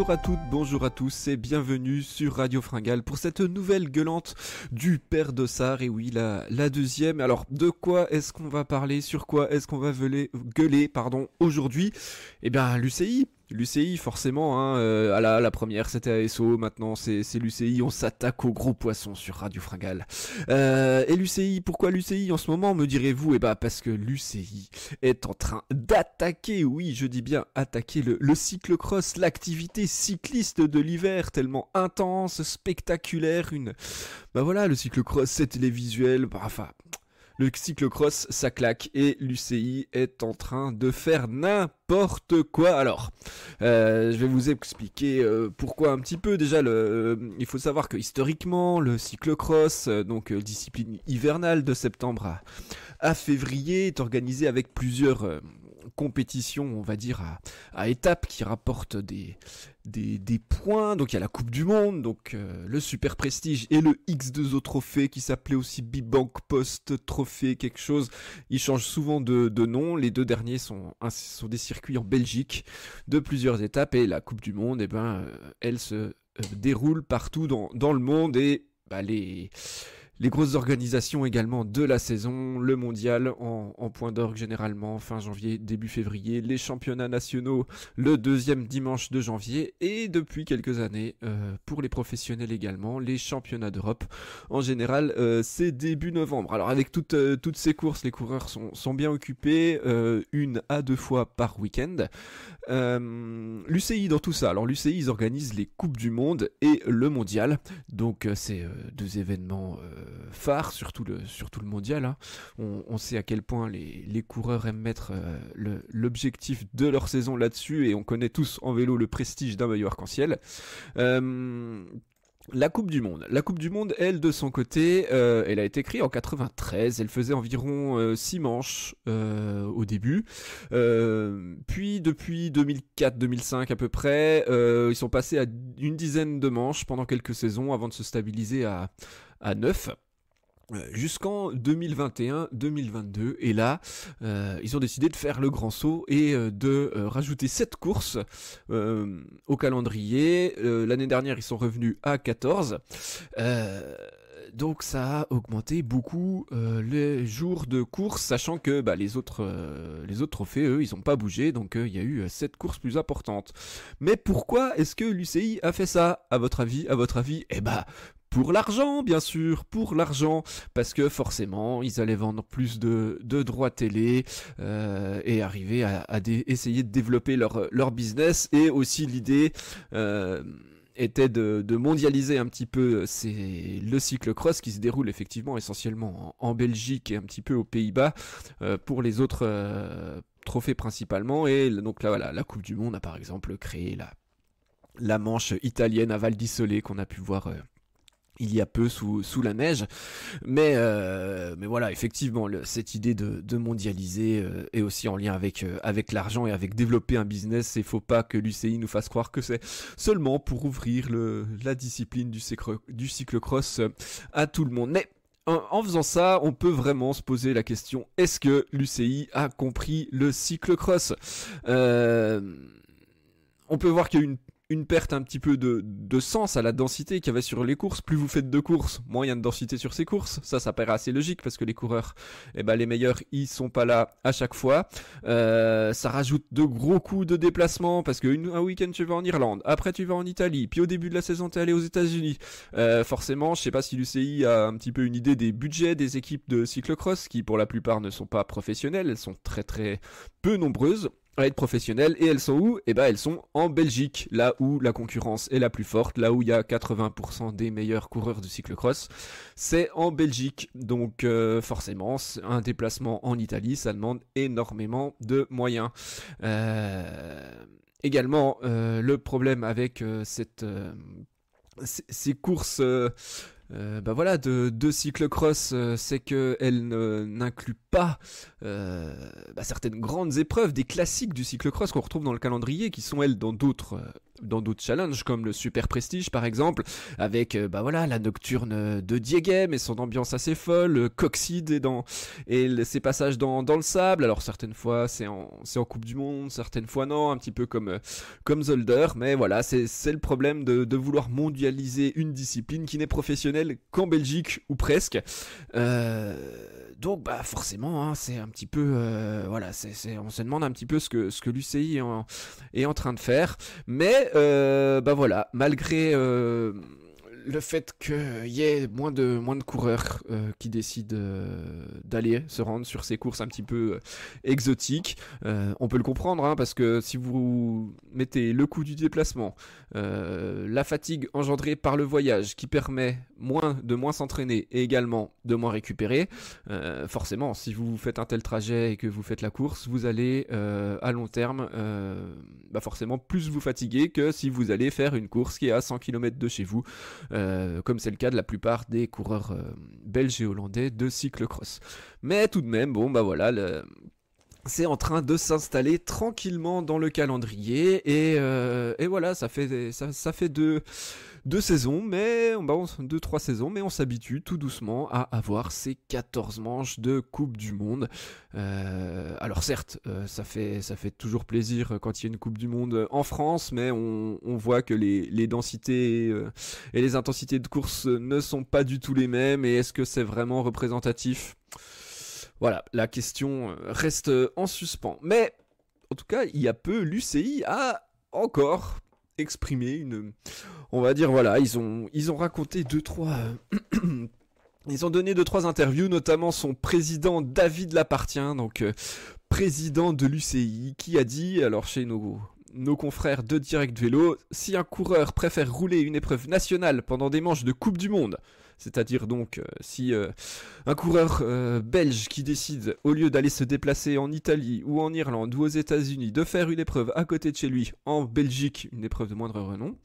Bonjour à toutes, bonjour à tous et bienvenue sur Radio Fringale pour cette nouvelle gueulante du Père Dossard. Et oui, la deuxième. Alors, de quoi est-ce qu'on va parler? Sur quoi est-ce qu'on va gueuler aujourd'hui? Eh bien, l'UCI forcément, hein, à la première c'était ASO, maintenant c'est l'UCI, on s'attaque aux gros poissons sur Radio Fringale. Et l'UCI, pourquoi l'UCI en ce moment, me direz-vous? Eh bah parce que l'UCI est en train d'attaquer, oui je dis bien attaquer le cyclocross, l'activité cycliste de l'hiver, tellement intense, spectaculaire, le cyclocross c'est télévisuel, le cyclocross, ça claque et l'UCI est en train de faire n'importe quoi. Alors, je vais vous expliquer pourquoi un petit peu. Déjà, il faut savoir que historiquement, le cyclocross, discipline hivernale de septembre à février, est organisé avec plusieurs compétitions, on va dire, à étapes qui rapportent des points. Donc il y a la Coupe du Monde, le Super Prestige et le X2O Trophée qui s'appelait aussi Bibank Post Trophée quelque chose. Ils changent souvent de nom. Les deux derniers sont des circuits en Belgique de plusieurs étapes, et la Coupe du Monde, elle se déroule partout dans le monde, et les grosses organisations également de la saison, le mondial en point d'orgue généralement fin janvier, début février, les championnats nationaux le deuxième dimanche de janvier, et depuis quelques années, pour les professionnels également, les championnats d'Europe en général, c'est début novembre. Alors avec toutes ces courses, les coureurs sont bien occupés, 1 à 2 fois par week-end. L'UCI dans tout ça, alors l'UCI ils organisent les Coupes du Monde et le mondial, donc c'est deux événements phares, surtout le mondial, hein. On sait à quel point les coureurs aiment mettre l'objectif de leur saison là-dessus, et on connaît tous en vélo le prestige d'un maillot arc-en-ciel. La Coupe du Monde, elle, de son côté, elle a été créée en 93, elle faisait environ 6 manches au début, puis depuis 2004-2005 à peu près, ils sont passés à une dizaine de manches pendant quelques saisons avant de se stabiliser à 9. Jusqu'en 2021-2022, et là ils ont décidé de faire le grand saut et de rajouter 7 courses au calendrier. L'année dernière ils sont revenus à 14, donc ça a augmenté beaucoup les jours de course, sachant que les autres trophées, eux, ils ont pas bougé, donc il y a eu 7 courses plus importantes. Mais pourquoi est-ce que l'UCI a fait ça, à votre avis? Pour l'argent, bien sûr, parce que forcément, ils allaient vendre plus de droits télé et arriver à essayer de développer leur business, et aussi l'idée était de mondialiser un petit peu le cyclocross qui se déroule effectivement essentiellement en Belgique et un petit peu aux Pays-Bas pour les autres trophées principalement. Et donc là, voilà, la Coupe du Monde a par exemple créé la manche italienne à Val d'Isole qu'on a pu voir il y a peu sous la neige, mais voilà, effectivement cette idée de mondialiser est aussi en lien avec l'argent et avec développer un business. Et faut pas que l'UCI nous fasse croire que c'est seulement pour ouvrir la discipline du cyclocross à tout le monde. Mais en faisant ça, on peut vraiment se poser la question: est-ce que l'UCI a compris le cyclocross? On peut voir qu'il y a une perte un petit peu de sens à la densité qu'il y avait sur les courses. Plus vous faites de courses, moins il y a de densité sur ces courses. Ça paraît assez logique, parce que les coureurs, les meilleurs, ils sont pas là à chaque fois. Ça rajoute de gros coûts de déplacement, parce que un week-end tu vas en Irlande, après tu vas en Italie, puis au début de la saison t'es allé aux États-Unis. Forcément, je sais pas si l'UCI a un petit peu une idée des budgets des équipes de cyclocross, qui pour la plupart ne sont pas professionnelles, elles sont très très peu nombreuses à être professionnelles. Et elles sont où? Elles sont en Belgique, là où la concurrence est la plus forte, là où il y a 80% des meilleurs coureurs de cyclocross, c'est en Belgique. Donc forcément, un déplacement en Italie, ça demande énormément de moyens. Également, le problème avec ces courses de cyclocross, c'est qu'elle n'inclut pas certaines grandes épreuves, des classiques du cyclocross qu'on retrouve dans le calendrier, qui sont elles dans d'autres dans d'autres challenges comme le Super Prestige par exemple, avec la nocturne de Diegem et son ambiance assez folle, Coxide ses passages dans le sable. Alors certaines fois c'est en Coupe du Monde, certaines fois non, un petit peu comme Zolder, mais voilà, c'est le problème de vouloir mondialiser une discipline qui n'est professionnelle qu'en Belgique ou presque. Donc forcément hein, c'est un petit peu on se demande un petit peu ce que l'UCI est en train de faire, mais malgré le fait qu'il y ait moins de coureurs qui décident d'aller se rendre sur ces courses un petit peu exotiques, on peut le comprendre hein, parce que si vous mettez le coût du déplacement, la fatigue engendrée par le voyage qui permet de moins s'entraîner et également de moins récupérer, forcément si vous faites un tel trajet et que vous faites la course, vous allez à long terme forcément plus vous fatiguer que si vous allez faire une course qui est à 100 km de chez vous, comme c'est le cas de la plupart des coureurs belges et hollandais de cyclocross. Mais tout de même, c'est en train de s'installer tranquillement dans le calendrier et voilà, ça fait deux saisons, mais 2-3 saisons, mais on s'habitue tout doucement à avoir ces 14 manches de Coupe du Monde. Alors certes, ça fait toujours plaisir quand il y a une Coupe du Monde en France, mais on voit que les densités et les intensités de course ne sont pas du tout les mêmes, et est-ce que c'est vraiment représentatif ? Voilà, la question reste en suspens. Mais en tout cas, il y a peu, l'UCI a encore exprimé on va dire voilà, ils ont raconté ils ont donné 2-3 interviews, notamment son président David Lapartien, donc président de l'UCI, qui a dit, alors chez nos confrères de Direct Vélo, si un coureur préfère rouler une épreuve nationale pendant des manches de Coupe du Monde, c'est-à-dire donc si un coureur belge qui décide, au lieu d'aller se déplacer en Italie ou en Irlande ou aux États-Unis, de faire une épreuve à côté de chez lui en Belgique, une épreuve de moindre renom,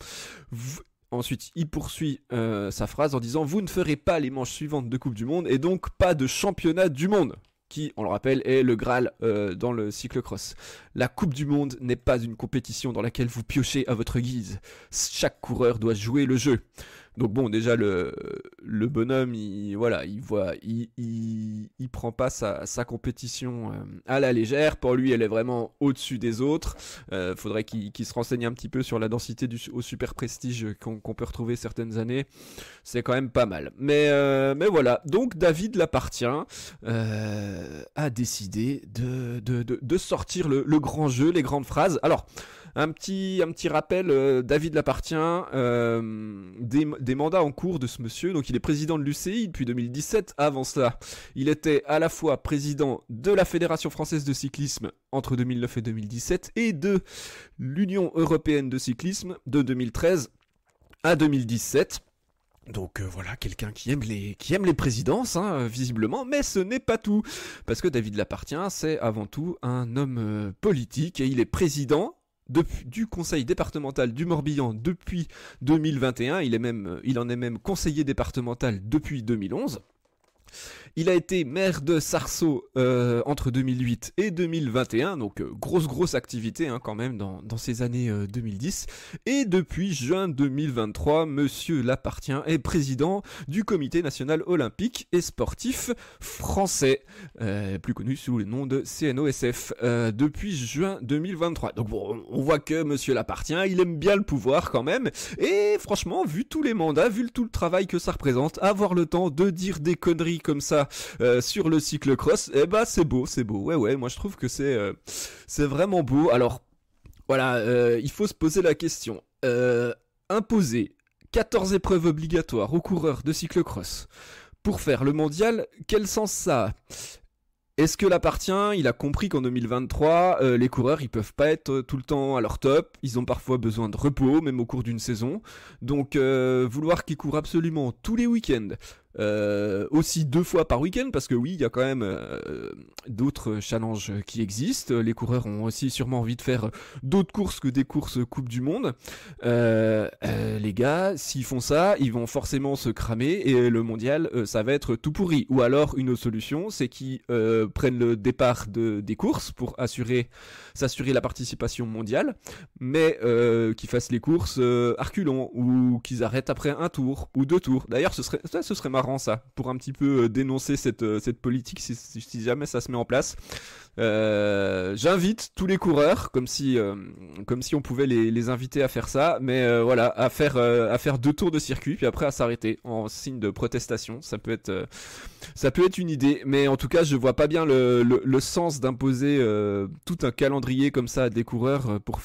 ensuite il poursuit sa phrase en disant « Vous ne ferez pas les manches suivantes de Coupe du Monde et donc pas de championnat du monde ». Qui, on le rappelle, est le Graal dans le cyclocross. La Coupe du Monde n'est pas une compétition dans laquelle vous piochez à votre guise. Chaque coureur doit jouer le jeu. Donc bon, déjà le bonhomme, il prend pas sa compétition à la légère. Pour lui, elle est vraiment au-dessus des autres. Faudrait qu'il se renseigne un petit peu sur la densité au Super Prestige qu'on peut retrouver certaines années. C'est quand même pas mal. Mais voilà. Donc David Lapartien a décidé de sortir le grand jeu, les grandes phrases. Alors. Un petit rappel, David Lapartien, des mandats en cours de ce monsieur. Donc il est président de l'UCI depuis 2017. Avant cela, il était à la fois président de la Fédération Française de Cyclisme entre 2009 et 2017 et de l'Union Européenne de Cyclisme de 2013 à 2017. Donc voilà, quelqu'un qui aime les présidences, hein, visiblement, mais ce n'est pas tout. Parce que David Lapartien, c'est avant tout un homme politique et il est président du conseil départemental du Morbihan depuis 2021, il en est même conseiller départemental depuis 2011. Il a été maire de Sarceaux entre 2008 et 2021, donc grosse activité hein, quand même dans ces années 2010. Et depuis juin 2023, Monsieur Lapartien est président du Comité national olympique et sportif français, plus connu sous le nom de CNOSF, depuis juin 2023. Donc bon, on voit que Monsieur Lapartien, il aime bien le pouvoir quand même, et franchement, vu tous les mandats, vu tout le travail que ça représente, avoir le temps de dire des conneries comme ça sur le cyclocross, c'est beau, ouais, moi je trouve que c'est vraiment beau. Alors voilà, il faut se poser la question, imposer 14 épreuves obligatoires aux coureurs de cyclocross pour faire le mondial, quel sens ça a ? Est-ce que Lapartien, il a compris qu'en 2023, les coureurs, ils peuvent pas être tout le temps à leur top, ils ont parfois besoin de repos, même au cours d'une saison, donc vouloir qu'ils courent absolument tous les week-ends, aussi 2 fois par week-end, parce que oui, il y a quand même d'autres challenges qui existent. Les coureurs ont aussi sûrement envie de faire d'autres courses que des courses Coupe du Monde. Les gars, s'ils font ça, ils vont forcément se cramer, et le mondial, ça va être tout pourri. Ou alors, une autre solution, c'est qu'ils prennent le départ des courses pour s'assurer la participation mondiale, mais qu'ils fassent les courses à reculons, ou qu'ils arrêtent après un tour ou 2 tours. D'ailleurs, ce serait marrant, ça, pour un petit peu dénoncer cette politique, si jamais ça se met en place. J'invite tous les coureurs, comme si on pouvait les inviter à faire ça, mais voilà, à faire 2 tours de circuit, puis après à s'arrêter en signe de protestation. Ça peut être une idée, mais en tout cas, je vois pas bien le sens d'imposer tout un calendrier comme ça à des coureurs pour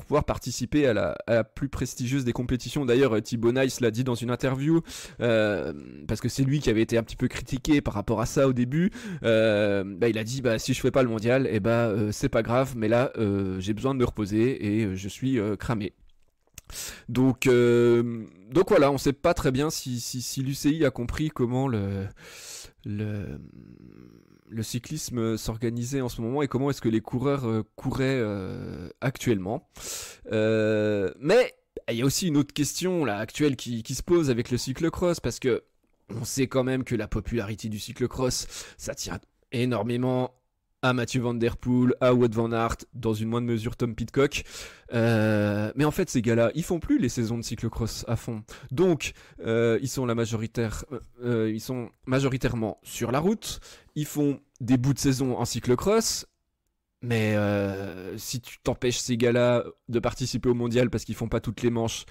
pouvoir participer à la plus prestigieuse des compétitions. D'ailleurs, Thibaut Nice l'a dit dans une interview, parce que c'est lui qui avait été un petit peu critiqué par rapport à ça au début. Il a dit, si je fais pas le mondial, c'est pas grave, mais là j'ai besoin de me reposer et je suis cramé. Donc voilà, on sait pas très bien si l'UCI a compris comment le cyclisme s'organisait en ce moment et comment est-ce que les coureurs couraient actuellement. Mais il y a aussi une autre question là actuelle qui se pose avec le cyclocross, parce que on sait quand même que la popularité du cyclocross, ça tient énormément à Mathieu Van Der Poel, à Wout van Aert, dans une moindre mesure Tom Pidcock. Mais en fait, ces gars-là, ils font plus les saisons de cyclocross à fond. Donc, ils sont majoritairement sur la route. Ils font des bouts de saison en cyclocross. Mais si tu t'empêches ces gars-là de participer au mondial parce qu'ils font pas toutes les manches,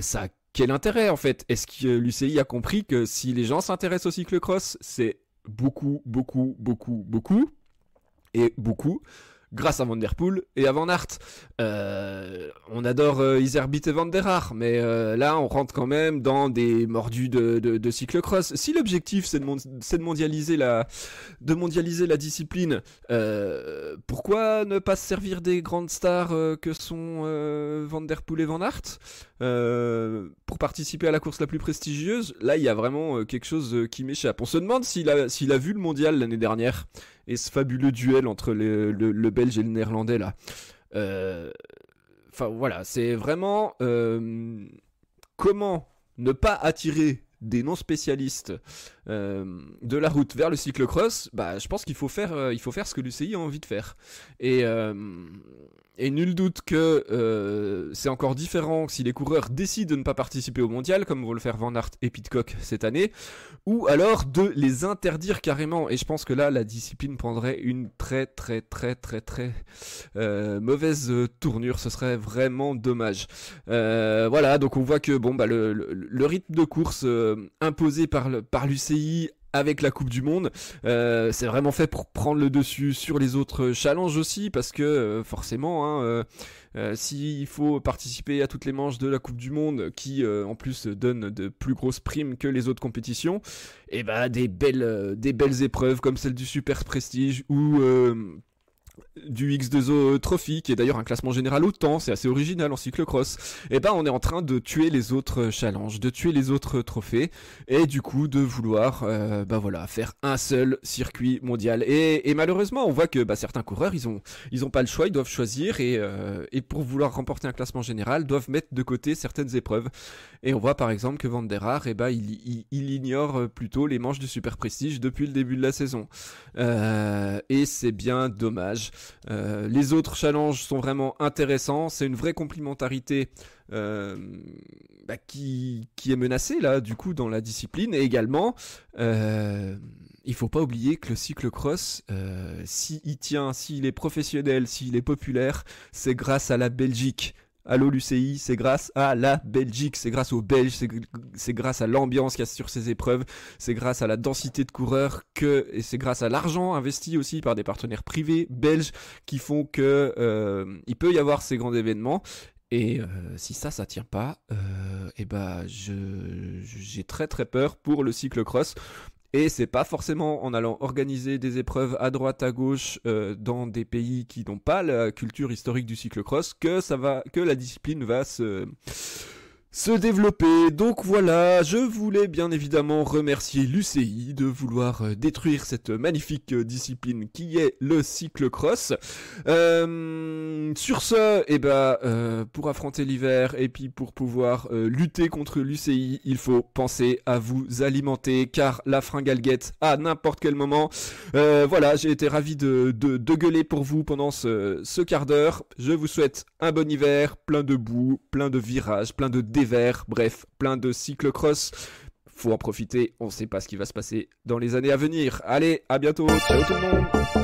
ça a quel intérêt en fait? Est-ce que l'UCI a compris que si les gens s'intéressent au cyclocross, c'est beaucoup, beaucoup, beaucoup, beaucoup, et beaucoup grâce à Van Der Poel et à Van Aert. On adore Iserbyt et Van der Haar, mais là on rentre quand même dans des mordus de cyclocross. Si l'objectif c'est de mondialiser la discipline, pourquoi ne pas se servir des grandes stars que sont Van Der Poel et Van Aert pour participer à la course la plus prestigieuse? Là il y a vraiment quelque chose qui m'échappe. On se demande s'il a vu le mondial l'année dernière et ce fabuleux duel entre le Belge et le Néerlandais là. Enfin voilà, c'est vraiment comment ne pas attirer des non-spécialistes de la route vers le cyclocross. Je pense qu'il faut faire ce que l'UCI a envie de faire. Et nul doute que c'est encore différent si les coureurs décident de ne pas participer au mondial, comme vont le faire Van Aert et Pidcock cette année, ou alors de les interdire carrément. Et je pense que là, la discipline prendrait une très très très très très mauvaise tournure. Ce serait vraiment dommage. Voilà, donc on voit que le rythme de course imposé par l'UCI avec la Coupe du Monde, c'est vraiment fait pour prendre le dessus sur les autres challenges aussi, parce que forcément, s'il faut participer à toutes les manches de la Coupe du Monde, qui en plus donne de plus grosses primes que les autres compétitions, et des belles épreuves comme celle du Super Prestige ou du X2O Trophy, qui est d'ailleurs un classement général au temps, c'est assez original en cyclocross, on est en train de tuer les autres challenges, de tuer les autres trophées, et du coup de vouloir faire un seul circuit mondial. Et malheureusement, on voit que certains coureurs, ils ont pas le choix, ils doivent choisir, et pour vouloir remporter un classement général, doivent mettre de côté certaines épreuves. Et on voit par exemple que Van der Haar, il ignore plutôt les manches du Super Prestige depuis le début de la saison. Et c'est bien dommage. Les autres challenges sont vraiment intéressants, c'est une vraie complémentarité qui est menacée là du coup dans la discipline. Et également il faut pas oublier que le cyclocross, s'il est professionnel, s'il est populaire, c'est grâce à la Belgique. Allô l'UCI, c'est grâce à la Belgique, c'est grâce aux Belges, c'est grâce à l'ambiance qu'il y a sur ces épreuves, c'est grâce à la densité de coureurs et c'est grâce à l'argent investi aussi par des partenaires privés belges qui font que il peut y avoir ces grands événements. Et si ça tient pas, j'ai très très peur pour le cyclocross. Et c'est pas forcément en allant organiser des épreuves à droite à gauche dans des pays qui n'ont pas la culture historique du cyclocross que la discipline va se se développer. Donc voilà, je voulais bien évidemment remercier l'UCI de vouloir détruire cette magnifique discipline qui est le cyclocross. Sur ce, pour affronter l'hiver et puis pour pouvoir lutter contre l'UCI, il faut penser à vous alimenter car la fringale guette à n'importe quel moment. Voilà, j'ai été ravi de gueuler pour vous pendant ce quart d'heure. Je vous souhaite un bon hiver, plein de boue, plein de virages, plein de dévers, bref, plein de cyclocross. Faut en profiter, on sait pas ce qui va se passer dans les années à venir. Allez, à bientôt, ciao tout le monde.